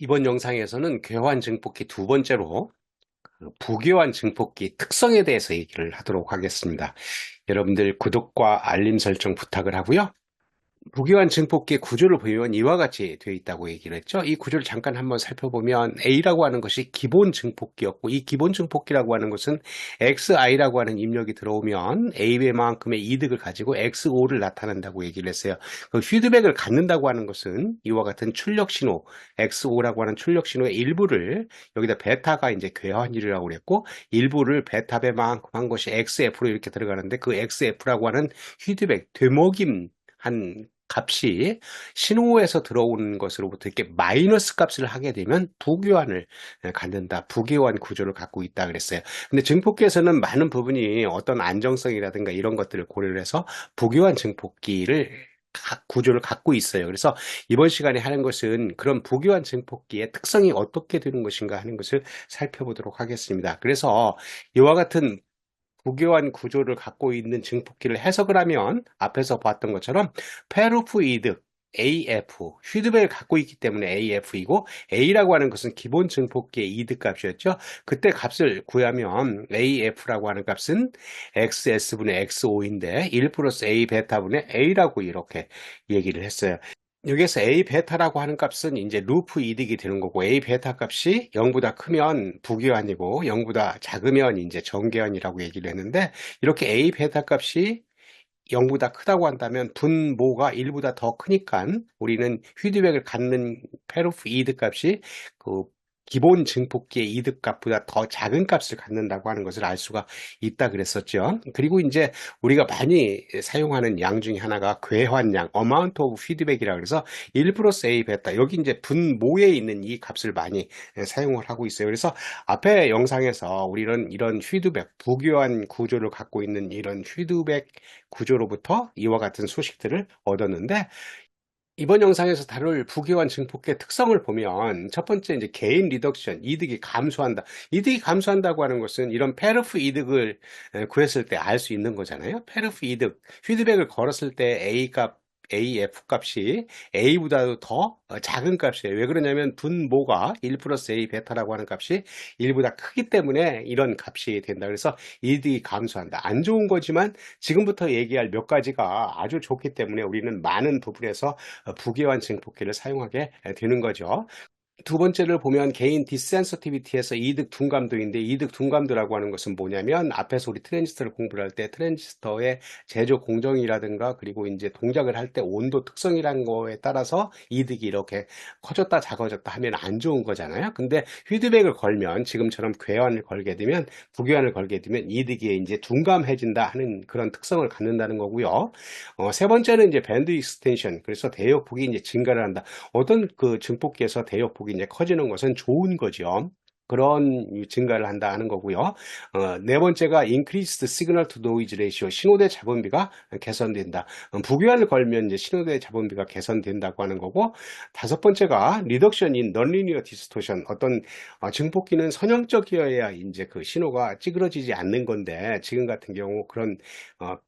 이번 영상에서는 괴환 증폭기 두 번째로 부괴환 증폭기 특성에 대해서 얘기를 하도록 하겠습니다. 여러분들 구독과 알림 설정 부탁을 하고요. 부기관 증폭기의 구조를 보면 이와 같이 되어 있다고 얘기를 했죠. 이 구조를 잠깐 한번 살펴보면 A라고 하는 것이 기본 증폭기였고, 이 기본 증폭기라고 하는 것은 XI라고 하는 입력이 들어오면 A배만큼의 이득을 가지고 XO를 나타낸다고 얘기를 했어요. 그 피드백을 갖는다고 하는 것은 이와 같은 출력 신호, XO라고 하는 출력 신호의 일부를 여기다 베타가 이제 괴환율이라고 그랬고, 일부를 베타배만큼 한 것이 XF로 이렇게 들어가는데, 그 XF라고 하는 피드백, 되먹임 한 값이 신호에서 들어오는 것으로부터 이렇게 마이너스 값을 하게 되면 부교환을 갖는다. 부교환 구조를 갖고 있다 그랬어요. 근데 증폭기에서는 많은 부분이 어떤 안정성이라든가 이런 것들을 고려를 해서 부교환 증폭기를 구조를 갖고 있어요. 그래서 이번 시간에 하는 것은 그런 부교환 증폭기의 특성이 어떻게 되는 것인가 하는 것을 살펴보도록 하겠습니다. 그래서 이와 같은 부교환 구조를 갖고 있는 증폭기를 해석을 하면 앞에서 봤던 것처럼 페루프 이득 AF, 피드백을 갖고 있기 때문에 AF이고, A라고 하는 것은 기본 증폭기의 이득 값이었죠. 그때 값을 구하면 AF라고 하는 값은 XS분의 XO인데 1 플러스 A 베타분의 A라고 이렇게 얘기를 했어요. 여기에서 A 베타라고 하는 값은 이제 루프 이득이 되는 거고, A 베타 값이 0보다 크면 부교환이고 0보다 작으면 이제 정교환이라고 얘기를 했는데, 이렇게 A 베타 값이 0보다 크다고 한다면 분모가 1보다 더 크니까 우리는 피드백을 갖는 페루프 이득 값이 그 기본 증폭기의 이득 값보다 더 작은 값을 갖는다고 하는 것을 알 수가 있다 그랬었죠. 그리고 이제 우리가 많이 사용하는 양 중에 하나가 괴환량, amount of feedback이라 그래서 1 플러스 A 베타, 여기 이제 분모에 있는 이 값을 많이 사용을 하고 있어요. 그래서 앞에 영상에서 우리는 이런 피드백, 부교환 구조를 갖고 있는 이런 피드백 구조로부터 이와 같은 소식들을 얻었는데, 이번 영상에서 다룰 부기환 증폭기의 특성을 보면 첫 번째 이제 게인 리덕션, 이득이 감소한다. 이득이 감소한다고 하는 것은 이런 페르프 이득을 구했을 때 알 수 있는 거잖아요. 페르프 이득, 피드백을 걸었을 때 A 값, AF 값이 A보다도 더 작은 값이에요. 왜 그러냐면 분모가 1 플러스 A 베타라고 하는 값이 1보다 크기 때문에 이런 값이 된다. 그래서 이득이 감소한다. 안 좋은 거지만 지금부터 얘기할 몇 가지가 아주 좋기 때문에 우리는 많은 부분에서 부기환 증폭기를 사용하게 되는 거죠. 두 번째를 보면 개인 디센서티비티에서 이득 둔감도인데, 이득 둔감도라고 하는 것은 뭐냐면 앞에서 우리 트랜지스터를 공부를 할 때 트랜지스터의 제조 공정이라든가 그리고 이제 동작을 할 때 온도 특성이라는 거에 따라서 이득이 이렇게 커졌다 작아졌다 하면 안 좋은 거잖아요. 근데 피드백을 걸면 지금처럼 괴환을 걸게 되면, 부괴환을 걸게 되면 이득이 이제 둔감해진다 하는 그런 특성을 갖는다는 거고요. 세 번째는 이제 밴드 익스텐션, 그래서 대역폭이 이제 증가를 한다. 어떤 그 증폭기에서 대역폭이 이제 커지는 것은 좋은 거죠. 그런 증가를 한다 하는 거고요. 네 번째가 increased signal to noise ratio, 신호대 잡음비가 개선된다. 부교환을 걸면 이제 신호대 잡음비가 개선된다고 하는 거고, 다섯 번째가 reduction in nonlinear distortion, 어떤 증폭기는 선형적이어야 이제 그 신호가 찌그러지지 않는 건데, 지금 같은 경우 그런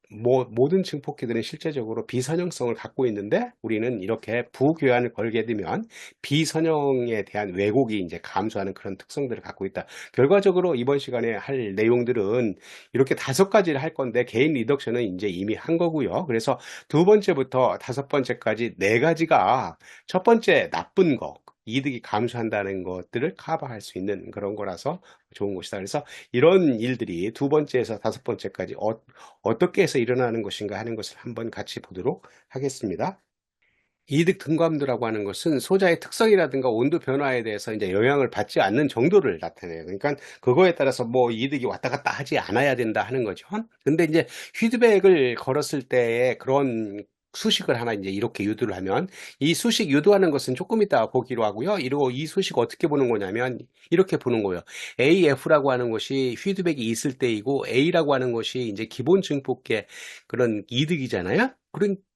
모든 증폭기들은 실제적으로 비선형성을 갖고 있는데, 우리는 이렇게 부교환을 걸게 되면 비선형에 대한 왜곡이 이제 감소하는 그런 특성들을 갖고 있다. 결과적으로 이번 시간에 할 내용들은 이렇게 다섯 가지를 할 건데, 개인 리덕션은 이제 이미 한 거고요. 그래서 두 번째부터 다섯 번째까지 네 가지가 첫 번째 나쁜 거, 이득이 감소한다는 것들을 커버할 수 있는 그런 거라서 좋은 것이다. 그래서 이런 일들이 두 번째에서 다섯 번째까지 어떻게 해서 일어나는 것인가 하는 것을 한번 같이 보도록 하겠습니다. 이득 등감도라고 하는 것은 소자의 특성이라든가 온도 변화에 대해서 이제 영향을 받지 않는 정도를 나타내요. 그러니까 그거에 따라서 뭐 이득이 왔다 갔다 하지 않아야 된다 하는 거죠. 근데 이제 피드백을 걸었을 때의 그런 수식을 하나 이제 이렇게 유도를 하면, 이 수식 유도하는 것은 조금 이따 보기로 하고요. 이러고 이 수식 어떻게 보는 거냐면 이렇게 보는 거예요. AF라고 하는 것이 피드백이 있을 때이고, A라고 하는 것이 이제 기본 증폭계 그런 이득이잖아요.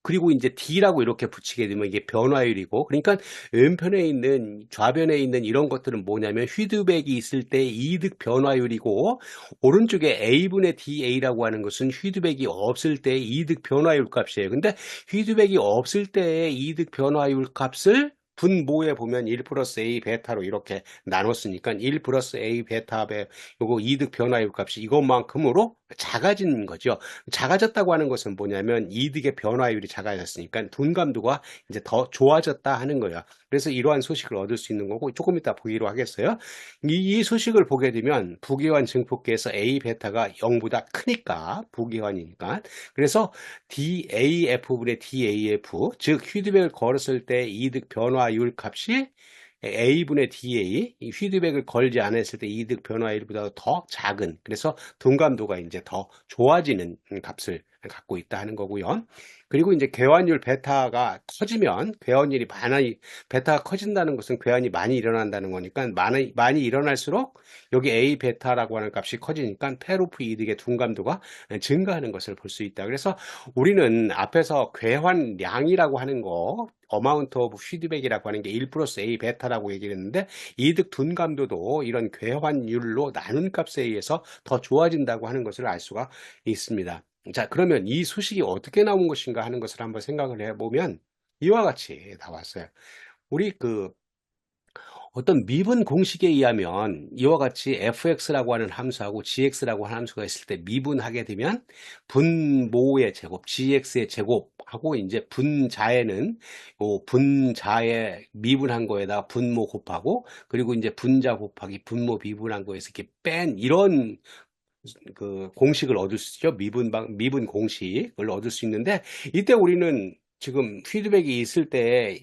그리고 이제 D라고 이렇게 붙이게 되면 이게 변화율이고, 그러니까 왼편에 있는, 좌변에 있는 이런 것들은 뭐냐면 피드백이 있을 때 이득 변화율이고, 오른쪽에 A분의 DA라고 하는 것은 피드백이 없을 때 이득 변화율 값이에요. 근데 피드백이 없을 때의 이득 변화율 값을 분모에 보면 1 플러스 A 베타로 이렇게 나눴으니까 1 플러스 A 베타의 요거 이득 변화율 값이 이것만큼으로 작아진 거죠. 작아졌다고 하는 것은 뭐냐면 이득의 변화율이 작아졌으니까 둔감도가 이제 더 좋아졌다 하는 거예요. 그래서 이러한 소식을 얻을 수 있는 거고 조금 이따 보기로 하겠어요. 이 소식을 보게 되면 부기환 증폭기에서 A 베타가 0보다 크니까 부기환이니까 그래서 DAF분의 DAF 즉 피드백을 걸었을 때 이득 변화율 값이 A분의 DA, 이 피드백을 걸지 않았을 때 이득 변화율보다 더 작은, 그래서 둔감도가 이제 더 좋아지는 값을 갖고 있다 하는 거고요. 그리고 이제 궤환율 베타가 커지면 베타가 커진다는 것은 궤환이 많이 일어난다는 거니까 많이 일어날수록 여기 A 베타라고 하는 값이 커지니까 페로프 이득의 둔감도가 증가하는 것을 볼 수 있다. 그래서 우리는 앞에서 궤환량이라고 하는 거 어마운트 오브 피드백이라고 하는 게 1 플러스 A 베타라고 얘기를 했는데 이득 둔감도도 이런 궤환율로 나눈 값에 의해서 더 좋아진다고 하는 것을 알 수가 있습니다. 자, 그러면 이 소식이 어떻게 나온 것인가 하는 것을 한번 생각을 해보면 이와 같이 나왔어요. 우리 어떤 미분 공식에 의하면 이와 같이 fx라고 하는 함수하고 gx라고 하는 함수가 있을 때 미분하게 되면 분모의 제곱, gx의 제곱하고 이제 분자에는 분자에 미분한 거에다가 분모 곱하고 그리고 이제 분자 곱하기 분모 미분한 거에서 이렇게 뺀 이런 공식을 얻을 수 있죠. 미분 공식을 얻을 수 있는데 이때 우리는 지금 피드백이 있을 때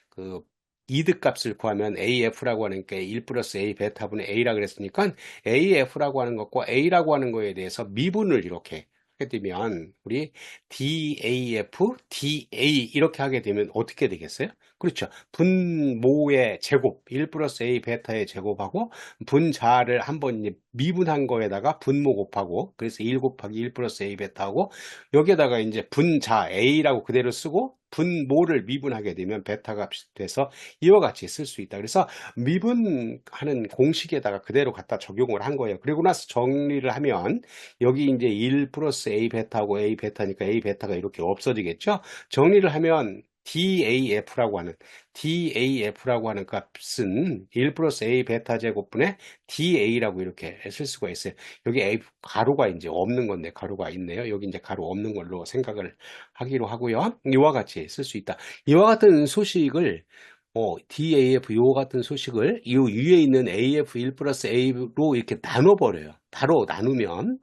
그 이득 값을 구하면 AF라고 하는 게 1 플러스 A 베타분의 A라 그랬으니까 AF라고 하는 것과 A라고 하는 거에 대해서 미분을 이렇게 하게 되면 우리 DAF, DA 이렇게 하게 되면 어떻게 되겠어요? 그렇죠. 분모의 제곱, 1 플러스 A 베타의 제곱하고 분자를 한번 미분한 거에다가 분모 곱하고 그래서 1 곱하기 1 플러스 A 베타하고 여기에다가 이제 분자 A라고 그대로 쓰고 분모를 미분하게 되면 베타 값이 돼서 이와 같이 쓸 수 있다. 그래서 미분하는 공식에다가 그대로 갖다 적용을 한 거예요. 그리고 나서 정리를 하면 여기 이제 1 플러스 A 베타하고 A 베타니까 A 베타가 이렇게 없어지겠죠. 정리를 하면 DAF라고 하는 값은 1 플러스 A 베타 제곱분의 DA라고 이렇게 쓸 수가 있어요. 여기 A 가로가 이제 없는 건데 가로가 있네요. 여기 이제 가로 없는 걸로 생각을 하기로 하고요. 이와 같이 쓸 수 있다. 이와 같은 소식을 DAF 요 같은 소식을 이 위에 있는 AF 1 플러스 A로 이렇게 나눠버려요. 바로 나누면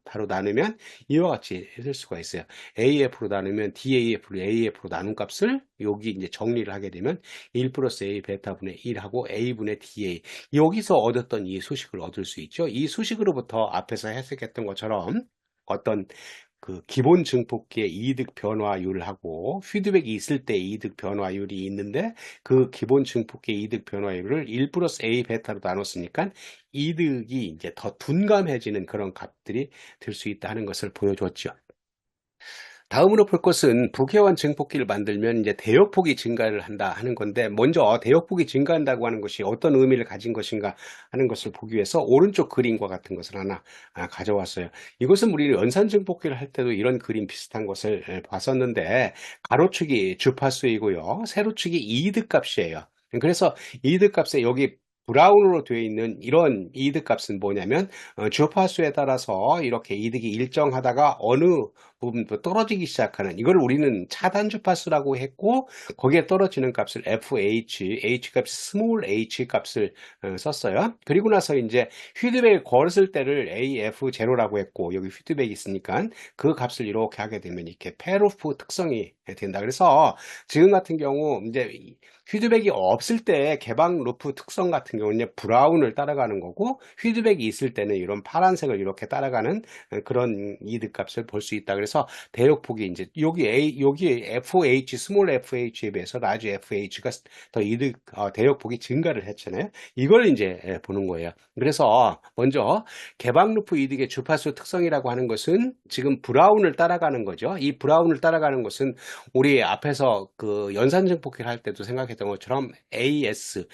이와 같이 쓸 수가 있어요. AF로 나누면 DAF로 AF로 나눈 값을 여기 이제 정리를 하게 되면 1 플러스 A 베타분의 1하고 A분의 DA 여기서 얻었던 이 소식을 얻을 수 있죠. 이 소식으로부터 앞에서 해석했던 것처럼 어떤 기본 증폭기의 이득 변화율하고 피드백이 있을 때 이득 변화율이 있는데 그 기본 증폭기의 이득 변화율을 1 플러스 A 베타로 나눴으니까 이득이 이제 더 둔감해지는 그런 값들이 될 수 있다 하는 것을 보여줬죠. 다음으로 볼 것은 부계환 증폭기를 만들면 이제 대역폭이 증가를 한다 하는 건데 먼저 대역폭이 증가한다고 하는 것이 어떤 의미를 가진 것인가 하는 것을 보기 위해서 오른쪽 그림과 같은 것을 하나 가져왔어요. 이것은 우리 연산 증폭기를 할 때도 이런 그림 비슷한 것을 봤었는데 가로축이 주파수이고요. 세로축이 이득 값이에요. 그래서 이득 값에 여기 브라운으로 되어 있는 이런 이득 값은 뭐냐면 주파수에 따라서 이렇게 이득이 일정하다가 어느 부분부터 떨어지기 시작하는 이걸 우리는 차단 주파수라고 했고 거기에 떨어지는 값을 FH, H 값이 스몰 h 값을 썼어요. 그리고 나서 이제 피드백을 걸었을 때를 AF0라고 했고 여기 피드백이 있으니까 그 값을 이렇게 하게 되면 이렇게 페로프 특성이 된다. 그래서 지금 같은 경우 이제 피드백이 없을 때 개방 루프 특성 같은 경우는 브라운을 따라가는 거고 피드백이 있을 때는 이런 파란색을 이렇게 따라가는 그런 이득 값을 볼 수 있다. 그래서 대역폭이 이제 여기 FH 스몰 FH에 비해서 라지 FH가 더 이득 대역폭이 증가를 했잖아요. 이걸 이제 보는 거예요. 그래서 먼저 개방 루프 이득의 주파수 특성이라고 하는 것은 지금 브라운을 따라가는 거죠. 이 브라운을 따라가는 것은 우리 앞에서 연산 증폭기를 할 때도 생각했던 것처럼 S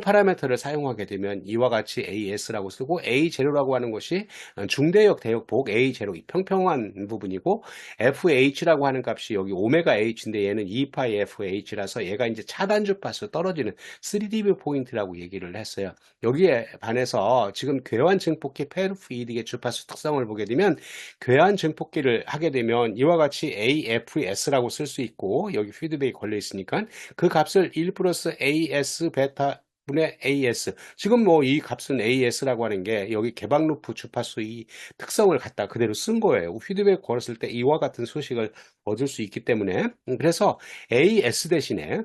파라미터를 사용하게 되면 이와 같이 AS라고 쓰고 A0라고 하는 것이 중대역 대역폭 A0 평평한 부분이고 있고, FH라고 하는 값이 여기 오메가 H인데 얘는 2파이 FH라서 얘가 이제 차단 주파수 떨어지는 3dB 포인트라고 얘기를 했어요. 여기에 반해서 지금 괴환 증폭기 페르프 이득의 주파수 특성을 보게 되면, 괴환 증폭기를 하게 되면 이와 같이 AFS라고 쓸 수 있고, 여기 피드백이 걸려 있으니까 그 값을 1 플러스 AS 베타 분의 AS. 지금 뭐 이 값은 AS라고 하는 게 여기 개방 루프 주파수 이 특성을 갖다 그대로 쓴 거예요. 피드백 걸었을 때 이와 같은 소식을 얻을 수 있기 때문에. 그래서 AS 대신에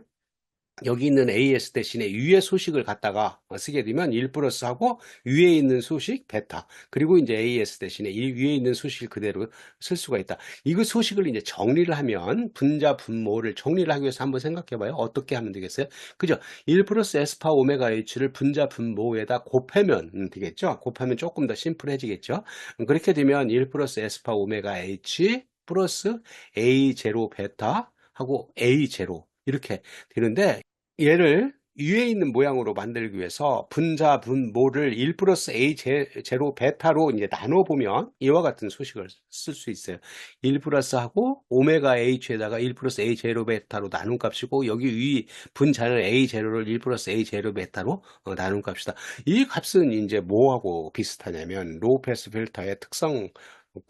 여기 있는 AS 대신에 위의 소식을 갖다가 쓰게 되면 1 플러스하고 위에 있는 소식 베타, 그리고 이제 AS 대신에 이 위에 있는 소식을 그대로 쓸 수가 있다. 이거 소식을 이제 정리를 하면 분자 분모를 정리를 하기 위해서 한번 생각해 봐요. 어떻게 하면 되겠어요? 그죠? 1 플러스 에스파 오메가 H를 분자 분모에다 곱하면 되겠죠? 곱하면 조금 더 심플해지겠죠? 그렇게 되면 1 플러스 에스파 오메가 H 플러스 A0 베타 하고 A0 이렇게 되는데, 얘를 위에 있는 모양으로 만들기 위해서 분자 분모를 1 플러스 A 제로 베타로 이제 나눠보면 이와 같은 소식을 쓸 수 있어요. 1 플러스하고 오메가 H에다가 1 플러스 A 제로 베타로 나눈 값이고, 여기 위 분자는 A 제로를 1 플러스 A 제로 베타로 나눈 값이다. 이 값은 이제 뭐하고 비슷하냐면 로우 패스 필터의 특성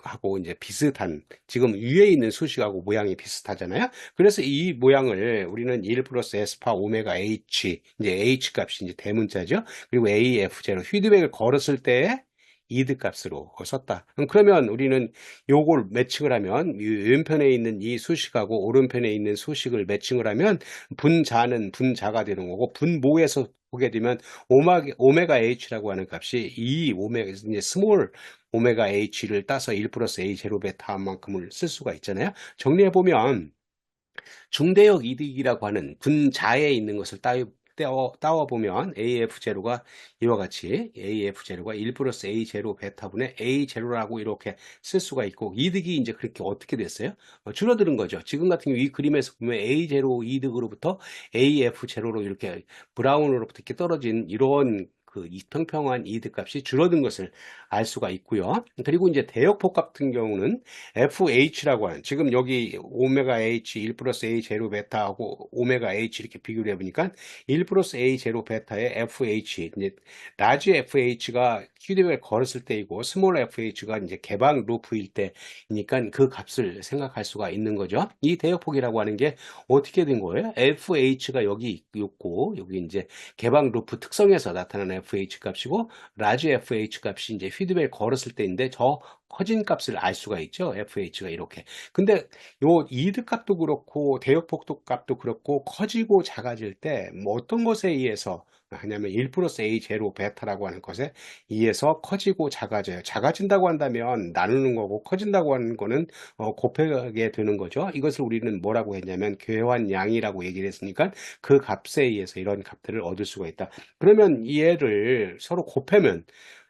하고 이제 비슷한, 지금 위에 있는 수식하고 모양이 비슷하잖아요. 그래서 이 모양을 우리는 1 플러스 에스파 오메가 H, 이제 H 값이 이제 대문자죠. 그리고 AF제로 피드백을 걸었을 때 이드 값으로 썼다. 그러면 우리는 요걸 매칭을 하면 왼편에 있는 이 수식하고 오른편에 있는 수식을 매칭을 하면 분자는 분자가 되는 거고, 분모에서 보게 되면 오메가 H라고 하는 값이 이 오메가 이제 스몰 오메가 H를 따서 1 플러스 A 제로 베타만큼을 쓸 수가 있잖아요. 정리해 보면 중대역 이득이라고 하는 분자에 있는 것을 따와보면 AF0가 이와 같이 AF0가 1 플러스 A0 베타분의 A0라고 이렇게 쓸 수가 있고, 이득이 이제 그렇게 어떻게 됐어요? 줄어드는 거죠. 지금 같은 경우 이 그림에서 보면 A0 이득으로부터 AF0로 이렇게 브라운으로부터 이렇게 떨어진 이런 그 평평한 이득 값이 줄어든 것을 알 수가 있고요. 그리고 이제 대역폭 같은 경우는 FH라고 하는, 지금 여기 오메가 H 1 플러스 A 제로 베타하고 오메가 H 이렇게 비교를 해보니까 1 플러스 A 제로 베타의 FH, 이제 라지 FH가 피드백을 걸었을 때이고 스몰 FH가 이제 개방 루프일 때니까 그 값을 생각할 수가 있는 거죠. 이 대역폭이라고 하는 게 어떻게 된 거예요? FH가 여기 있고, 여기 이제 개방 루프 특성에서 나타나는 FH 값이고, 라지 FH 값이 이제 피드백을 걸었을 때인데 저 커진 값을 알 수가 있죠. FH가 이렇게. 근데 요 이드 값도 그렇고 대역폭도 값도 그렇고 커지고 작아질 때 뭐 어떤 것에 의해서 하냐면 1 플러스 A 제로 베타라고 하는 것에 의해서 커지고 작아져요. 작아진다고 한다면 나누는 거고, 커진다고 하는 거는 곱하게 되는 거죠. 이것을 우리는 뭐라고 했냐면 괴환량이라고 얘기를 했으니까 그 값에 의해서 이런 값들을 얻을 수가 있다. 그러면 얘를 서로 곱하면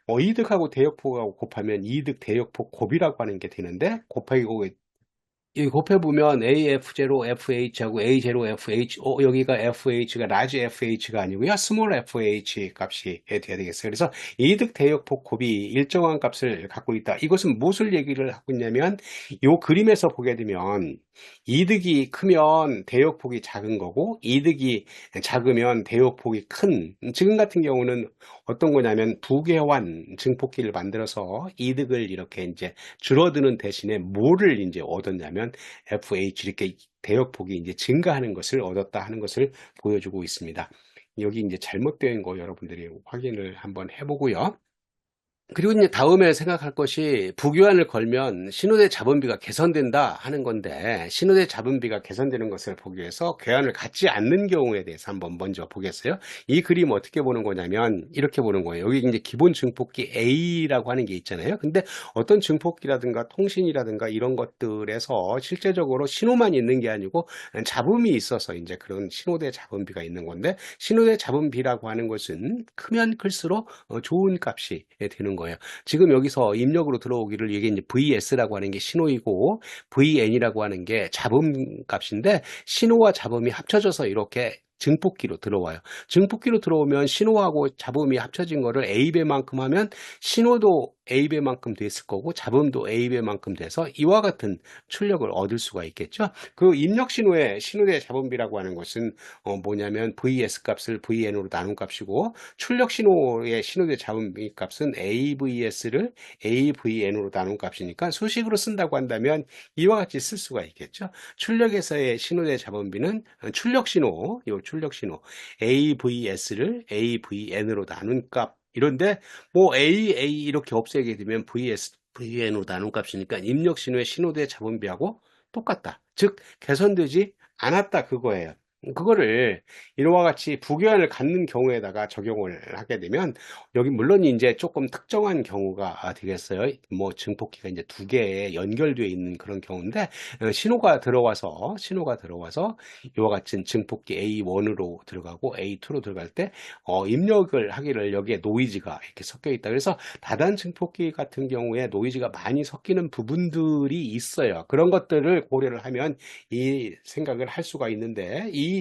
이득하고 대역폭하고 곱하면 이득 대역폭 곱이라고 하는 게 되는데, 곱하기 이 곱해보면 AF0 FH하고 A0 FH, 여기가 FH가 라지 FH가 아니고요, 스몰 FH 값이 돼야 되겠어요. 그래서 이득 대역폭 곱이 일정한 값을 갖고 있다. 이것은 무엇을 얘기를 하고 있냐면, 이 그림에서 보게 되면 이득이 크면 대역폭이 작은 거고, 이득이 작으면 대역폭이 큰, 지금 같은 경우는 어떤 거냐면 부계환 증폭기를 만들어서 이득을 이렇게 이제 줄어드는 대신에 뭐를 이제 얻었냐면 FH 이렇게 대역폭이 이제 증가하는 것을 얻었다 하는 것을 보여주고 있습니다. 여기 이제 잘못된 거 여러분들이 확인을 한번 해보고요. 그리고 이제 다음에 생각할 것이, 부교환을 걸면 신호대 잡음비가 개선된다 하는 건데, 신호대 잡음비가 개선되는 것을 보기 위해서 교환을 갖지 않는 경우에 대해서 한번 먼저 보겠어요. 이 그림 어떻게 보는 거냐면 이렇게 보는 거예요. 여기 이제 기본 증폭기 A라고 하는 게 있잖아요. 근데 어떤 증폭기라든가 통신이라든가 이런 것들에서 실제적으로 신호만 있는 게 아니고 잡음이 있어서 이제 그런 신호대 잡음비가 있는 건데, 신호대 잡음비라고 하는 것은 크면 클수록 좋은 값이 되는 거예요. 지금 여기서 입력으로 들어오기를, 이게 이제 VS라고 하는 게 신호이고 VN이라고 하는 게 잡음 값인데, 신호와 잡음이 합쳐져서 이렇게 증폭기로 들어와요. 증폭기로 들어오면 신호하고 잡음이 합쳐진 거를 A배만큼 하면 신호도 A배만큼 됐을 거고 잡음도 A배만큼 돼서 이와 같은 출력을 얻을 수가 있겠죠. 그 입력 신호의 신호대 잡음비라고 하는 것은 뭐냐면 VS 값을 VN으로 나눈 값이고 출력 신호의 신호대 잡음비 값은 AVS를 AVN으로 나눈 값이니까 수식으로 쓴다고 한다면 이와 같이 쓸 수가 있겠죠. 출력에서의 신호대 잡음비는 출력 신호, 요 출력 신호 AVS를 AVN으로 나눈 값. 이런데 뭐 AA 이렇게 없애게 되면 VS, VN으로 나눈 값이니까 입력 신호의 신호대 잡음비하고 똑같다. 즉 개선되지 않았다 그거예요. 그거를 이와 같이 부교환을 갖는 경우에다가 적용을 하게 되면 여기 물론 이제 조금 특정한 경우가 되겠어요. 뭐 증폭기가 이제 두 개에 연결되어 있는 그런 경우인데 신호가 들어와서 이와 같은 증폭기 A1으로 들어가고 A2로 들어갈 때 입력을 하기를 여기에 노이즈가 이렇게 섞여 있다. 그래서 다단 증폭기 같은 경우에 노이즈가 많이 섞이는 부분들이 있어요. 그런 것들을 고려를 하면 이 생각을 할 수가 있는데 이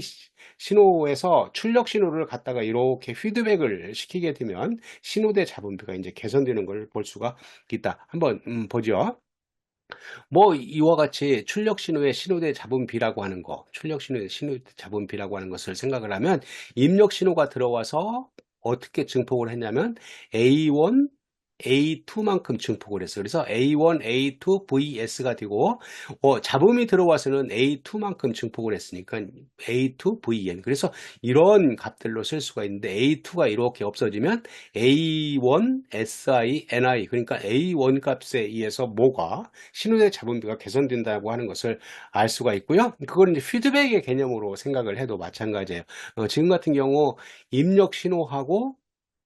신호에서 출력 신호를 갖다가 이렇게 피드백을 시키게 되면 신호대 잡음비가 이제 개선되는 걸 볼 수가 있다. 한번 보죠. 뭐 이와 같이 출력 신호의 신호대 잡음비라고 하는 거, 출력 신호의 신호대 잡음비라고 하는 것을 생각을 하면 입력 신호가 들어와서 어떻게 증폭을 했냐면 A1, A2만큼 증폭을 했어요. 그래서 A1, A2, VS가 되고 잡음이 들어와서는 A2만큼 증폭을 했으니까 A2, VN. 그래서 이런 값들로 쓸 수가 있는데 A2가 이렇게 없어지면 A1, SI, NI 그러니까 A1 값에 의해서 뭐가 신호대 잡음비가 개선된다고 하는 것을 알 수가 있고요. 그걸 이제 피드백의 개념으로 생각을 해도 마찬가지예요. 지금 같은 경우 입력 신호하고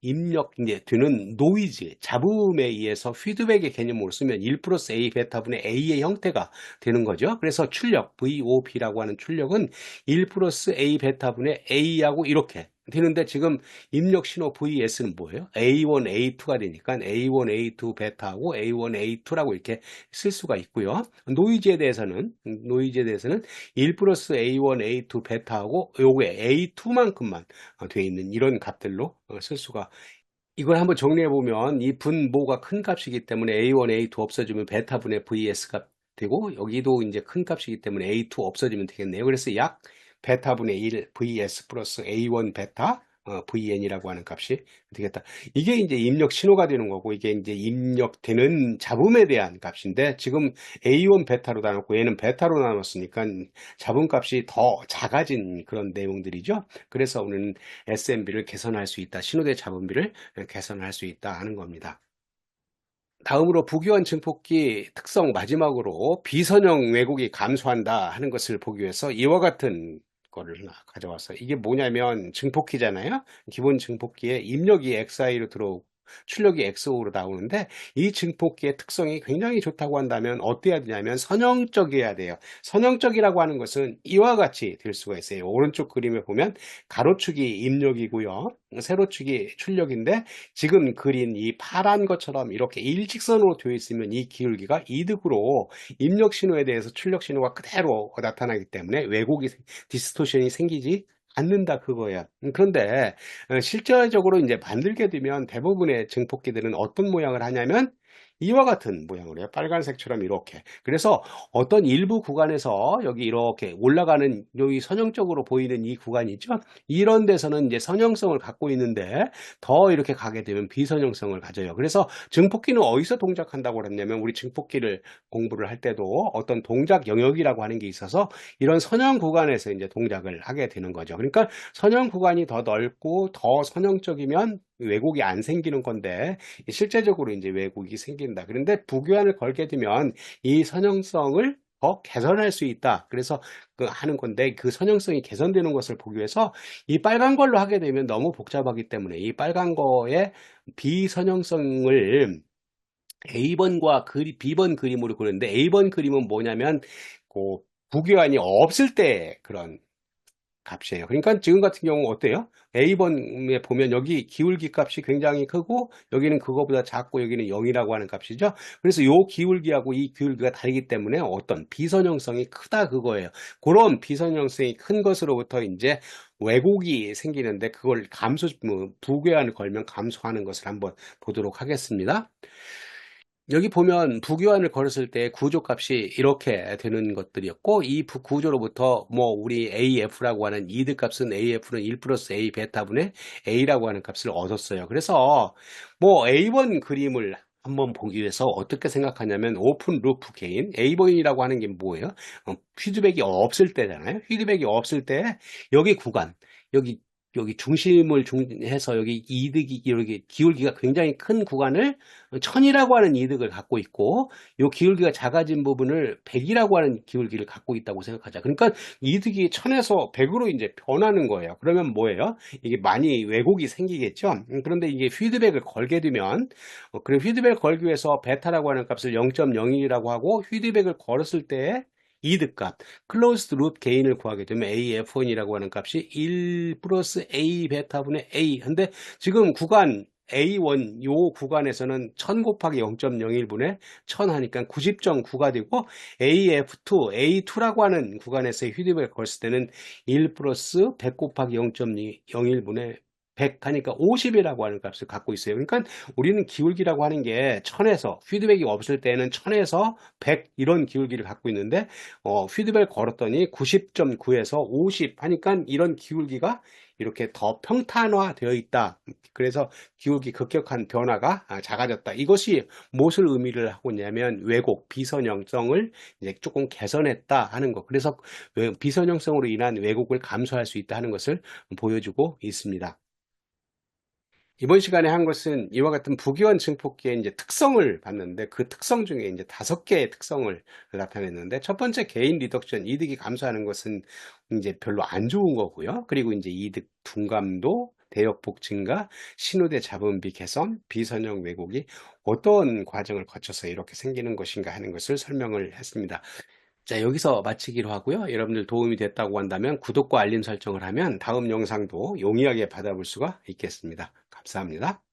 입력 이제 되는 노이즈, 잡음에 의해서 피드백의 개념으로 쓰면 1 플러스 A 베타분의 A의 형태가 되는 거죠. 그래서 출력, VOB라고 하는 출력은 1 플러스 A 베타분의 A하고 이렇게 되는데 지금 입력 신호 VS는 뭐예요? A1, A2가 되니까 A1, A2 베타하고 A1, A2라고 이렇게 쓸 수가 있고요. 노이즈에 대해서는 1 플러스 A1, A2 베타하고 요게 A2만큼만 되어 있는 이런 값들로 쓸 수가 이걸 한번 정리해 보면 이 분모가 큰 값이기 때문에 A1, A2 없어지면 베타분의 VS가 되고 여기도 이제 큰 값이기 때문에 A2 없어지면 되겠네요. 그래서 약 베타분의 1 VS 플러스 A1 베타 VN이라고 하는 값이 되겠다. 이게 이제 입력 신호가 되는 거고 이게 이제 입력되는 잡음에 대한 값인데 지금 A1 베타로 나눴고 얘는 베타로 나눴으니까 잡음값이 더 작아진 그런 내용들이죠. 그래서 우리는 SMB를 개선할 수 있다. 신호대 잡음비를 개선할 수 있다 하는 겁니다. 다음으로 부교환 증폭기 특성 마지막으로 비선형 왜곡이 감소한다 하는 것을 보기 위해서 이와 같은 거를 하나 가져왔어요. 이게 뭐냐면 증폭기잖아요. 기본 증폭기에 입력이 XI로 들어오고 출력이 XO로 나오는데 이 증폭기의 특성이 굉장히 좋다고 한다면 어때야 되냐면 선형적이어야 돼요. 선형적이라고 하는 것은 이와 같이 될 수가 있어요. 오른쪽 그림에 보면 가로축이 입력이고요. 세로축이 출력인데 지금 그린 이 파란 것처럼 이렇게 일직선으로 되어 있으면 이 기울기가 이득으로 입력 신호에 대해서 출력 신호가 그대로 나타나기 때문에 왜곡이 디스토션이 생기지 않는다 그거예요. 그런데 실제적으로 이제 만들게 되면 대부분의 증폭기들은 어떤 모양을 하냐면 이와 같은 모양으로 해요. 빨간색처럼 이렇게. 그래서 어떤 일부 구간에서 여기 이렇게 올라가는 여기 선형적으로 보이는 이 구간이 있죠. 이런 데서는 이제 선형성을 갖고 있는데 더 이렇게 가게 되면 비선형성을 가져요. 그래서 증폭기는 어디서 동작한다고 그랬냐면 우리 증폭기를 공부를 할 때도 어떤 동작 영역이라고 하는 게 있어서 이런 선형 구간에서 이제 동작을 하게 되는 거죠. 그러니까 선형 구간이 더 넓고 더 선형적이면 왜곡이 안 생기는 건데 실제적으로 이제 왜곡이 생긴다. 그런데 부교환을 걸게 되면 이 선형성을 더 개선할 수 있다. 그래서 하는 건데 그 선형성이 개선되는 것을 보기 위해서 이 빨간 걸로 하게 되면 너무 복잡하기 때문에 이 빨간 거의 비선형성을 A번과 B번 그림으로 그리는데 A번 그림은 뭐냐면 그 부교환이 없을 때 그런 값이에요. 그러니까 지금 같은 경우 어때요? A번에 보면 여기 기울기 값이 굉장히 크고 여기는 그거보다 작고 여기는 0이라고 하는 값이죠. 그래서 이 기울기하고 이 기울기가 다르기 때문에 어떤 비선형성이 크다 그거예요. 그런 비선형성이 큰 것으로부터 이제 왜곡이 생기는데 그걸 부교환을 걸면 감소하는 것을 한번 보도록 하겠습니다. 여기 보면 부교환을 걸었을 때 구조값이 이렇게 되는 것들이었고 이 구조로부터 뭐 우리 AF라고 하는 이득값은 AF는 1 플러스 A 베타분의 A라고 하는 값을 얻었어요. 그래서 뭐 A1 그림을 한번 보기 위해서 어떻게 생각하냐면 오픈 루프 게인 A1이라고 하는 게 뭐예요? 피드백이 없을 때잖아요. 피드백이 없을 때 여기 구간 여기 중심을 해서 여기 이득이 여기 기울기가 굉장히 큰 구간을 1000이라고 하는 이득을 갖고 있고 이 기울기가 작아진 부분을 100이라고 하는 기울기를 갖고 있다고 생각하자. 그러니까 이득이 1000에서 100으로 이제 변하는 거예요. 그러면 뭐예요? 이게 많이 왜곡이 생기겠죠. 그런데 이게 피드백을 걸게 되면 그래 피드백을 걸기 위해서 베타라고 하는 값을 0.01이라고 하고 피드백을 걸었을 때 이득값, 클로즈드 룹 게인을 구하게 되면 AF1이라고 하는 값이 1 플러스 A 베타분의 A. 근데 지금 구간 A1 요 구간에서는 1000 곱하기 0.01분의 1000 하니까 90.9가 되고 AF2, A2라고 하는 구간에서의 피드백을 걸었을 때는 1 플러스 100 곱하기 0.01분의 100 하니까 50이라고 하는 값을 갖고 있어요. 그러니까 우리는 기울기라고 하는 게 1000에서 피드백이 없을 때는 1000에서 100 이런 기울기를 갖고 있는데 피드백 걸었더니 90.9에서 50 하니까 이런 기울기가 이렇게 더 평탄화 되어 있다. 그래서 기울기 급격한 변화가 작아졌다. 이것이 무엇을 의미를 하고 있냐면 왜곡, 비선형성을 이제 조금 개선했다 하는 것. 그래서 비선형성으로 인한 왜곡을 감소할 수 있다 하는 것을 보여주고 있습니다. 이번 시간에 한 것은 이와 같은 부기원 증폭기의 이제 특성을 봤는데 그 특성 중에 이제 5개의 특성을 나타냈는데 첫 번째 개인 리덕션 이득이 감소하는 것은 이제 별로 안 좋은 거고요. 그리고 이제 이득 둔감도 대역폭 증가, 신호대 잡음비 개선, 비선형 왜곡이 어떤 과정을 거쳐서 이렇게 생기는 것인가 하는 것을 설명을 했습니다. 자, 여기서 마치기로 하고요. 여러분들 도움이 됐다고 한다면 구독과 알림 설정을 하면 다음 영상도 용이하게 받아볼 수가 있겠습니다. 감사합니다.